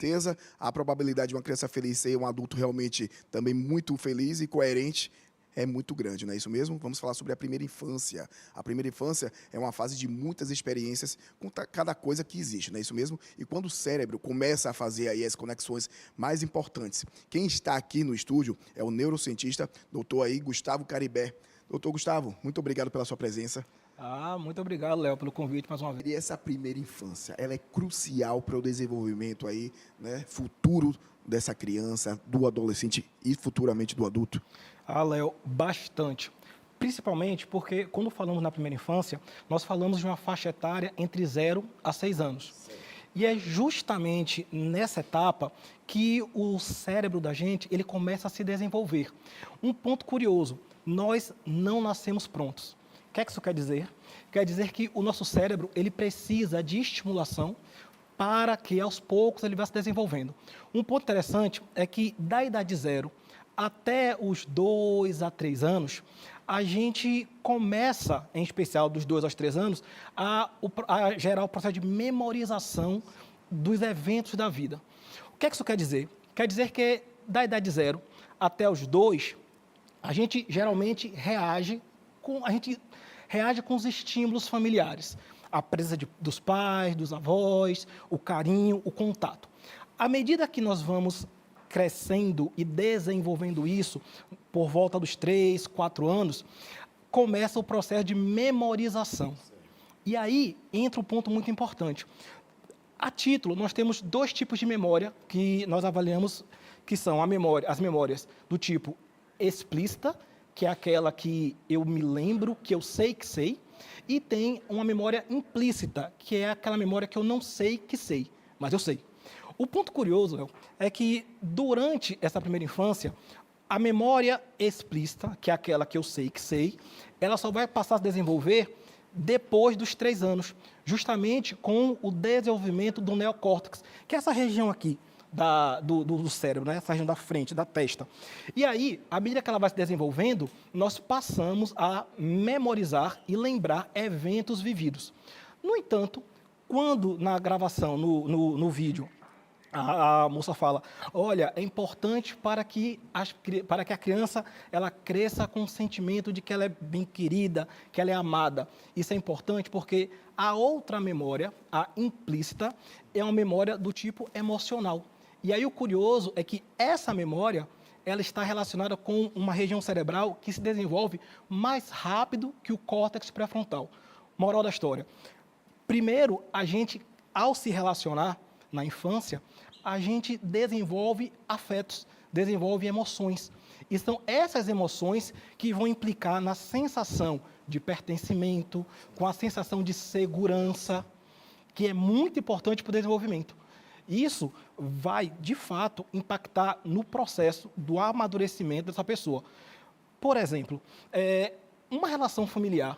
certeza, a probabilidade de uma criança feliz ser um adulto realmente também muito feliz e coerente é muito grande, não é isso mesmo? Vamos falar sobre a primeira infância. A primeira infância é uma fase de muitas experiências com cada coisa que existe, não é isso mesmo? E quando o cérebro começa a fazer aí as conexões mais importantes, quem está aqui no estúdio é o neurocientista, doutor aí Gustavo Caribé. Doutor Gustavo, muito obrigado pela sua presença. Muito obrigado, Léo, pelo convite mais uma vez. E essa primeira infância, ela é crucial para o desenvolvimento aí, né, futuro dessa criança, do adolescente e futuramente do adulto? Léo, bastante. Principalmente porque, quando falamos na primeira infância, nós falamos de uma faixa etária entre 0 a 6 anos. E é justamente nessa etapa que o cérebro da gente ele começa a se desenvolver. Um ponto curioso, nós não nascemos prontos. O que é que isso quer dizer? Quer dizer que o nosso cérebro ele precisa de estimulação para que aos poucos ele vá se desenvolvendo. Um ponto interessante é que da idade 0 até os 2 a 3 anos, a gente começa, em especial dos 2 aos 3 anos, a gerar o processo de memorização dos eventos da vida. O que é que isso quer dizer? Quer dizer que da idade 0 até os 2, a gente geralmente reage com os estímulos familiares. A presença dos pais, dos avós, o carinho, o contato. À medida que nós vamos crescendo e desenvolvendo isso, por volta dos 3, 4 anos, começa o processo de memorização. E aí entra um ponto muito importante. A título, nós temos 2 tipos de memória que nós avaliamos, que são as memórias do tipo explícita, que é aquela que eu me lembro, que eu sei que sei, e tem uma memória implícita, que é aquela memória que eu não sei que sei, mas eu sei. O ponto curioso, Léo, é que durante essa primeira infância, a memória explícita, que é aquela que eu sei, ela só vai passar a se desenvolver depois dos 3 anos, justamente com o desenvolvimento do neocórtex, que é essa região aqui do cérebro, né? Essa região da frente, da testa. E aí, à medida que ela vai se desenvolvendo, nós passamos a memorizar e lembrar eventos vividos. No entanto, quando na gravação, no vídeo, a moça fala, olha, é importante para que a criança ela cresça com o sentimento de que ela é bem querida, que ela é amada. Isso é importante porque a outra memória, a implícita, é uma memória do tipo emocional. E aí o curioso é que essa memória ela está relacionada com uma região cerebral que se desenvolve mais rápido que o córtex pré-frontal. Moral da história. Primeiro, a gente, ao se relacionar na infância, a gente desenvolve afetos, desenvolve emoções. E são essas emoções que vão implicar na sensação de pertencimento, com a sensação de segurança, que é muito importante para o desenvolvimento. Isso vai, de fato, impactar no processo do amadurecimento dessa pessoa. Por exemplo, uma relação familiar.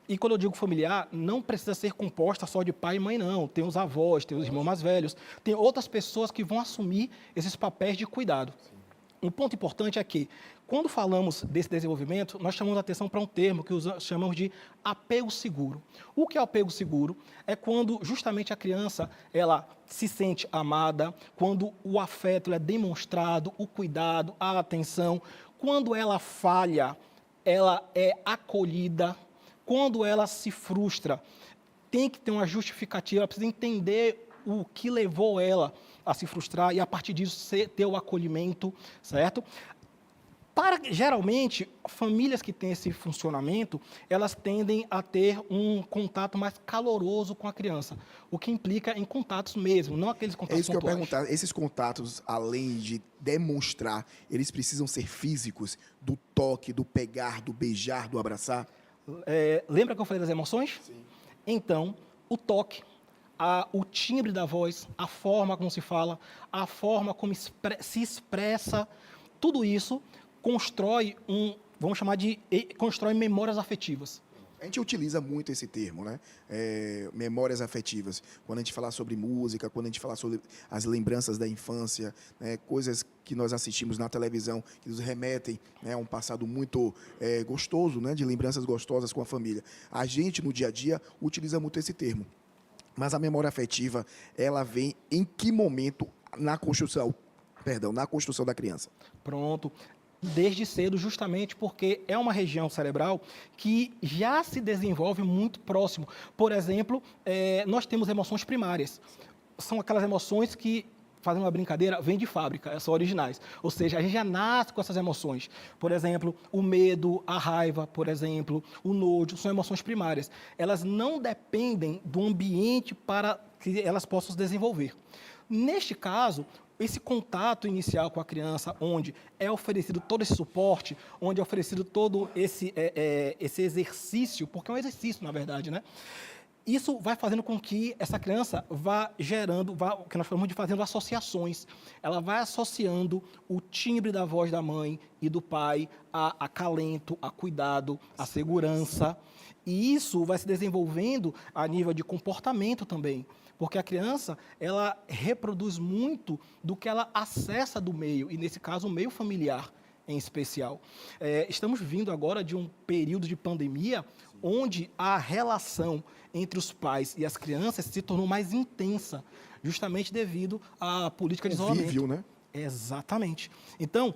E quando eu digo familiar, não precisa ser composta só de pai e mãe, não. Tem os avós, tem os irmãos mais velhos, tem outras pessoas que vão assumir esses papéis de cuidado. Um ponto importante é que, quando falamos desse desenvolvimento, nós chamamos a atenção para um termo que chamamos de apego seguro. O que é o apego seguro? É quando justamente a criança ela se sente amada, quando o afeto é demonstrado, o cuidado, a atenção. Quando ela falha, ela é acolhida. Quando ela se frustra, tem que ter uma justificativa, ela precisa entender o que levou ela a se frustrar e, a partir disso, ter o acolhimento, certo? Geralmente, famílias que têm esse funcionamento, elas tendem a ter um contato mais caloroso com a criança, o que implica em contatos mesmo, não aqueles É contatos isso que eu ia pontuais. perguntar. Esses contatos, além de demonstrar, eles precisam ser físicos, do toque, do pegar, do beijar, do abraçar? Lembra que eu falei das emoções? Sim. Então, o toque, o timbre da voz, a forma como se fala, a forma como se expressa, tudo isso constrói constrói memórias afetivas. A gente utiliza muito esse termo, né? Memórias afetivas. Quando a gente fala sobre música, quando a gente fala sobre as lembranças da infância, né? Coisas que nós assistimos na televisão, que nos remetem, né, a um passado muito gostoso, né? De lembranças gostosas com a família. A gente, no dia a dia, utiliza muito esse termo. Mas a memória afetiva, ela vem em que momento na construção, perdão, na construção da criança? Pronto. Desde cedo, justamente porque é uma região cerebral que já se desenvolve muito próximo. Por exemplo, nós temos emoções primárias. São aquelas emoções que, fazendo uma brincadeira, vêm de fábrica, são originais. Ou seja, a gente já nasce com essas emoções. Por exemplo, o medo, a raiva, por exemplo, o nojo, são emoções primárias. Elas não dependem do ambiente para que elas possam se desenvolver. Neste caso, esse contato inicial com a criança, onde é oferecido todo esse suporte, onde é oferecido todo esse exercício, porque é um exercício, na verdade, né? Isso vai fazendo com que essa criança vá gerando, o que nós chamamos de fazendo associações. Ela vai associando o timbre da voz da mãe e do pai a acalento, a cuidado, a segurança. E isso vai se desenvolvendo a nível de comportamento também. Porque a criança, ela reproduz muito do que ela acessa do meio, e nesse caso, o meio familiar em especial. Estamos vindo agora de um período de pandemia onde a relação entre os pais e as crianças se tornou mais intensa, justamente devido à política de isolamento. Convívio, né? Exatamente. Então,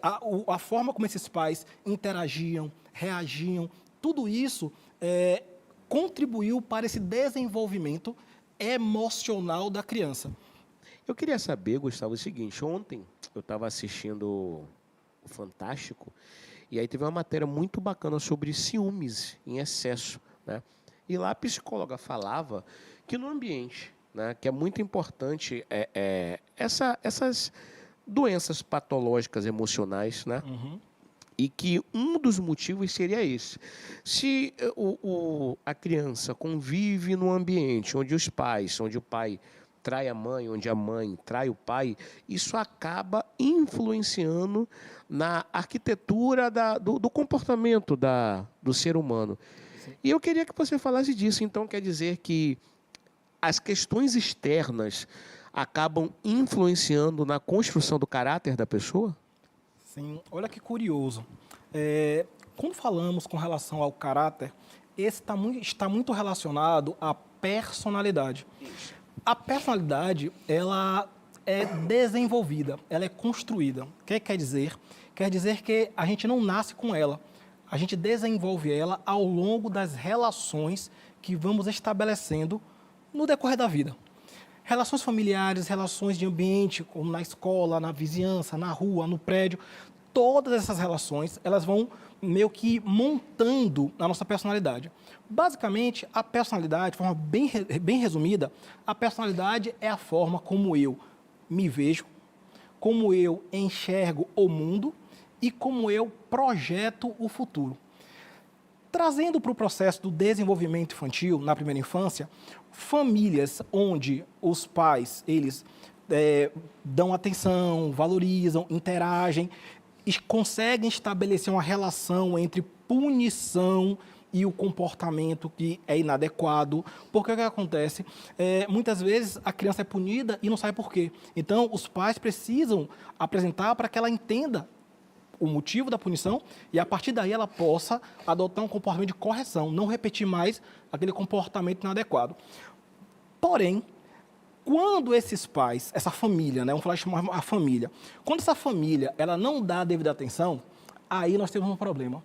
a forma como esses pais interagiam, reagiam, tudo isso contribuiu para esse desenvolvimento emocional da criança. Eu queria saber, Gustavo, o seguinte: ontem eu estava assistindo o Fantástico e aí teve uma matéria muito bacana sobre ciúmes em excesso, né? E lá a psicóloga falava que no ambiente, né, que é muito importante essas doenças patológicas emocionais, né? Uhum. E que um dos motivos seria esse. Se a criança convive num ambiente onde os pais, onde o pai trai a mãe, onde a mãe trai o pai, isso acaba influenciando na arquitetura do comportamento do ser humano. Sim. E eu queria que você falasse disso. Então, quer dizer que as questões externas acabam influenciando na construção do caráter da pessoa? Sim, olha que curioso. Quando falamos com relação ao caráter, esse está muito relacionado à personalidade. A personalidade, ela é desenvolvida, ela é construída. O que quer dizer? Quer dizer que a gente não nasce com ela. A gente desenvolve ela ao longo das relações que vamos estabelecendo no decorrer da vida. Relações familiares, relações de ambiente, como na escola, na vizinhança, na rua, no prédio, todas essas relações, elas vão meio que montando a nossa personalidade. Basicamente, a personalidade, de forma bem resumida, a personalidade é a forma como eu me vejo, como eu enxergo o mundo e como eu projeto o futuro. Trazendo para o processo do desenvolvimento infantil, na primeira infância, famílias onde os pais, eles dão atenção, valorizam, interagem, e conseguem estabelecer uma relação entre punição e o comportamento que é inadequado. Porque o que acontece? Muitas vezes a criança é punida e não sabe por quê. Então, os pais precisam apresentar para que ela entenda o motivo da punição e, a partir daí, ela possa adotar um comportamento de correção, não repetir mais aquele comportamento inadequado. Porém, quando esses pais, essa família, né, vamos chamar a família, quando essa família ela não dá a devida atenção, aí nós temos um problema.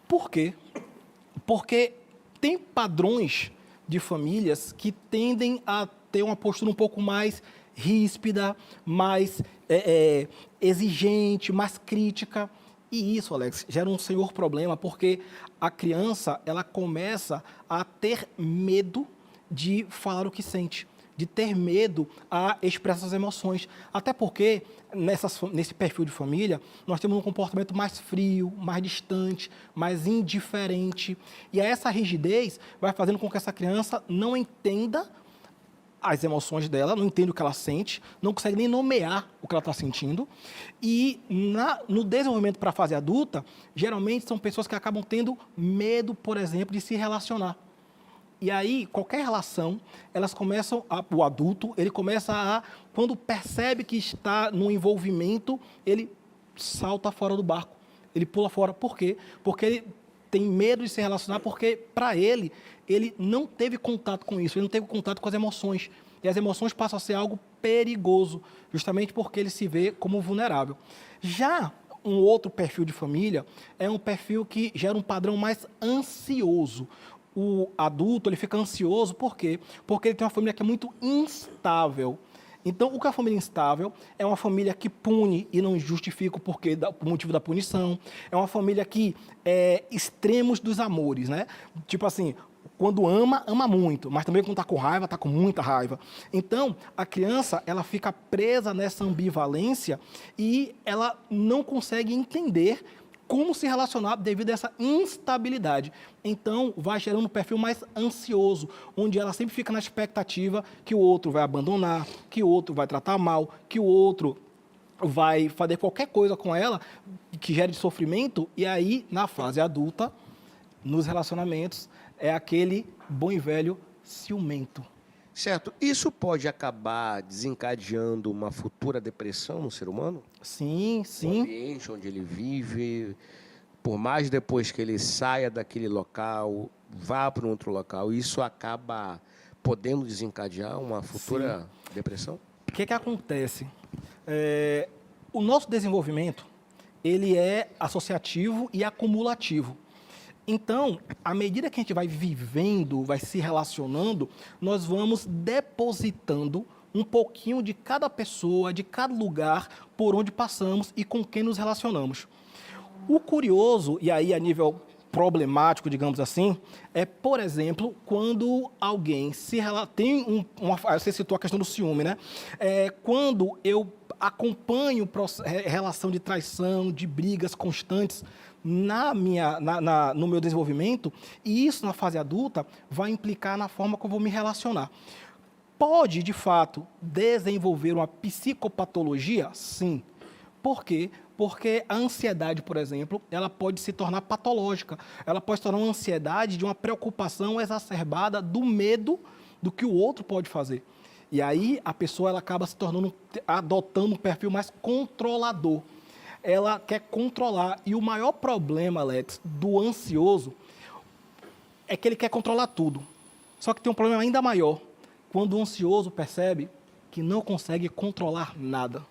Por quê? Porque tem padrões de famílias que tendem a ter uma postura um pouco mais ríspida, mais exigente, mais crítica. E isso, Alex, gera um senhor problema, porque a criança ela começa a ter medo de falar o que sente, de ter medo a expressar as emoções. Até porque, nesse perfil de família, nós temos um comportamento mais frio, mais distante, mais indiferente. E essa rigidez vai fazendo com que essa criança não entenda as emoções dela, não entende o que ela sente, não consegue nem nomear o que ela está sentindo. E no desenvolvimento para a fase adulta, geralmente são pessoas que acabam tendo medo, por exemplo, de se relacionar. E aí, qualquer relação, o adulto, ele começa quando percebe que está no envolvimento, ele salta fora do barco, ele pula fora. Por quê? Porque ele tem medo de se relacionar, porque, para ele não teve contato com isso, ele não teve contato com as emoções. E as emoções passam a ser algo perigoso, justamente porque ele se vê como vulnerável. Já um outro perfil de família é um perfil que gera um padrão mais ansioso. O adulto ele fica ansioso, por quê? Porque ele tem uma família que é muito instável. Então, o que é a família instável é uma família que pune e não justifica o porquê, o motivo da punição. É uma família que é extremos dos amores, né? Tipo assim, quando ama, ama muito, mas também quando está com raiva, está com muita raiva. Então, a criança, ela fica presa nessa ambivalência e ela não consegue entender como se relacionar devido a essa instabilidade. Então, vai gerando um perfil mais ansioso, onde ela sempre fica na expectativa que o outro vai abandonar, que o outro vai tratar mal, que o outro vai fazer qualquer coisa com ela que gere sofrimento. E aí, na fase adulta, nos relacionamentos, é aquele bom e velho ciumento. Certo. Isso pode acabar desencadeando uma futura depressão no ser humano? Sim, O sim. ambiente onde ele vive, por mais depois que ele saia daquele local, vá para um outro local, isso acaba podendo desencadear uma futura depressão? O que acontece? O nosso desenvolvimento, ele é associativo e acumulativo. Então, à medida que a gente vai vivendo, vai se relacionando, nós vamos depositando um pouquinho de cada pessoa, de cada lugar por onde passamos e com quem nos relacionamos. O curioso, e aí a nível problemático, digamos assim, é, por exemplo, quando alguém tem você citou a questão do ciúme, né? Quando eu acompanho relação de traição, de brigas constantes no meu desenvolvimento, e isso na fase adulta vai implicar na forma que eu vou me relacionar. Pode, de fato, desenvolver uma psicopatologia? Sim. Por quê? Porque a ansiedade, por exemplo, ela pode se tornar patológica. Ela pode se tornar uma ansiedade de uma preocupação exacerbada do medo do que o outro pode fazer. E aí a pessoa ela acaba adotando um perfil mais controlador. Ela quer controlar. E o maior problema, Alex, do ansioso é que ele quer controlar tudo. Só que tem um problema ainda maior. Quando o ansioso percebe que não consegue controlar nada.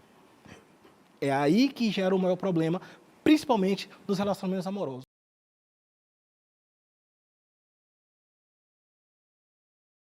É aí que gera o maior problema, principalmente nos relacionamentos amorosos.